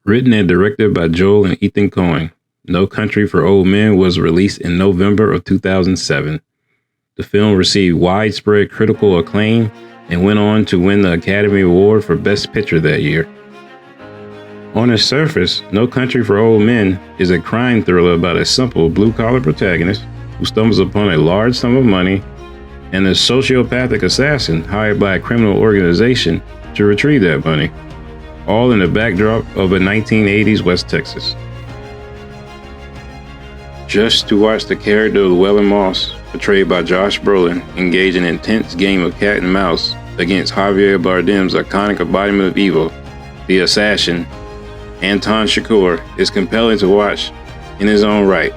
Written and directed by Joel and Ethan Coen, No Country for Old Men was released in November of 2007. The film received widespread critical acclaim and went on to win the Academy Award for Best Picture that year. On its surface, No Country for Old Men is a crime thriller about a simple blue-collar protagonist who stumbles upon a large sum of money and a sociopathic assassin hired by a criminal organization to retrieve that money, all in the backdrop of a 1980s West Texas. Just to watch the character of Llewellyn Moss, portrayed by Josh Brolin, engage in an intense game of cat and mouse against Javier Bardem's iconic embodiment of evil, the assassin, Anton Chigurh, is compelling to watch in his own right.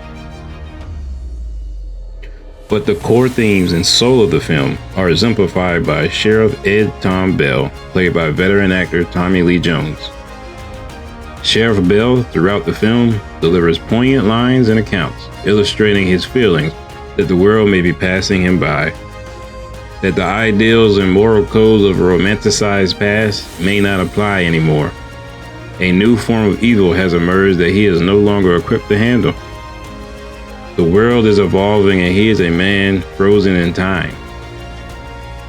But the core themes and soul of the film are exemplified by Sheriff Ed Tom Bell, played by veteran actor Tommy Lee Jones. Sheriff Bell, throughout the film, delivers poignant lines and accounts, illustrating his feelings that the world may be passing him by, that the ideals and moral codes of a romanticized past may not apply anymore. A new form of evil has emerged that he is no longer equipped to handle. The world is evolving and he is a man frozen in time,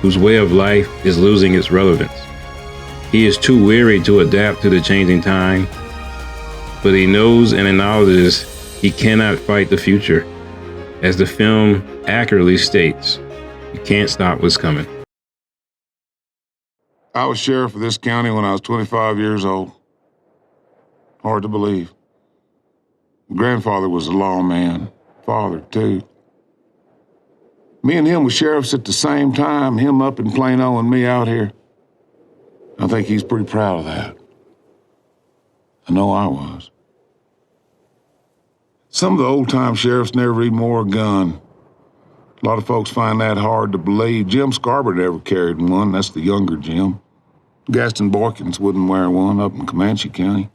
whose way of life is losing its relevance. He is too weary to adapt to the changing time, but he knows and acknowledges he cannot fight the future. As the film accurately states, you can't stop what's coming. I was sheriff of this county when I was 25 years old. Hard to believe. Grandfather was a lawman. Father, too. Me and him were sheriffs at the same time, him up in Plano and me out here. I think he's pretty proud of that. I know I was. Some of the old-time sheriffs never even wore a gun. A lot of folks find that hard to believe. Jim Scarborough never carried one. That's the younger Jim. Gaston Boykins wouldn't wear one up in Comanche County.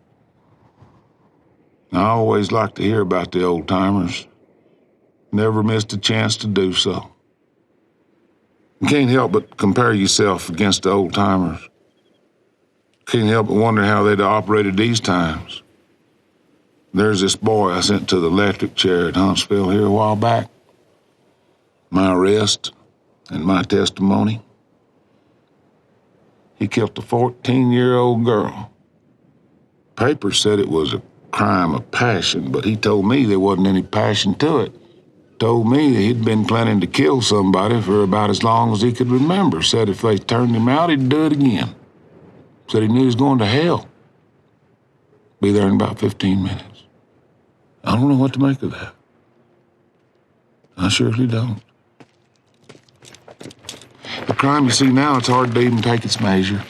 I always liked to hear about the old-timers. Never missed a chance to do so. You can't help but compare yourself against the old-timers. Can't help but wonder how they'd operated these times. There's this boy I sent to the electric chair at Huntsville here a while back. My arrest and my testimony. He killed a 14-year-old girl. Papers said it was a crime of passion, but he told me there wasn't any passion to it. Told me that he'd been planning to kill somebody for about as long as he could remember. Said if they turned him out, he'd do it again. Said he knew he was going to hell. Be there in about 15 minutes. I don't know what to make of that. I surely don't. The crime you see now, it's hard to even take its measure.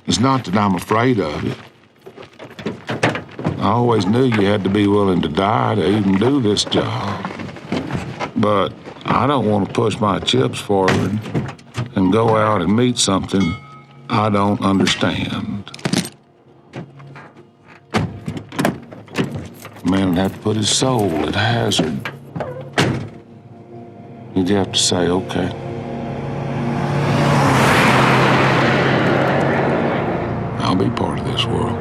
It's not that I'm afraid of it. I always knew you had to be willing to die to even do this job. But I don't want to push my chips forward and go out and meet something I don't understand. A man would have to put his soul at hazard. You'd have to say, okay. I'll be part of this world.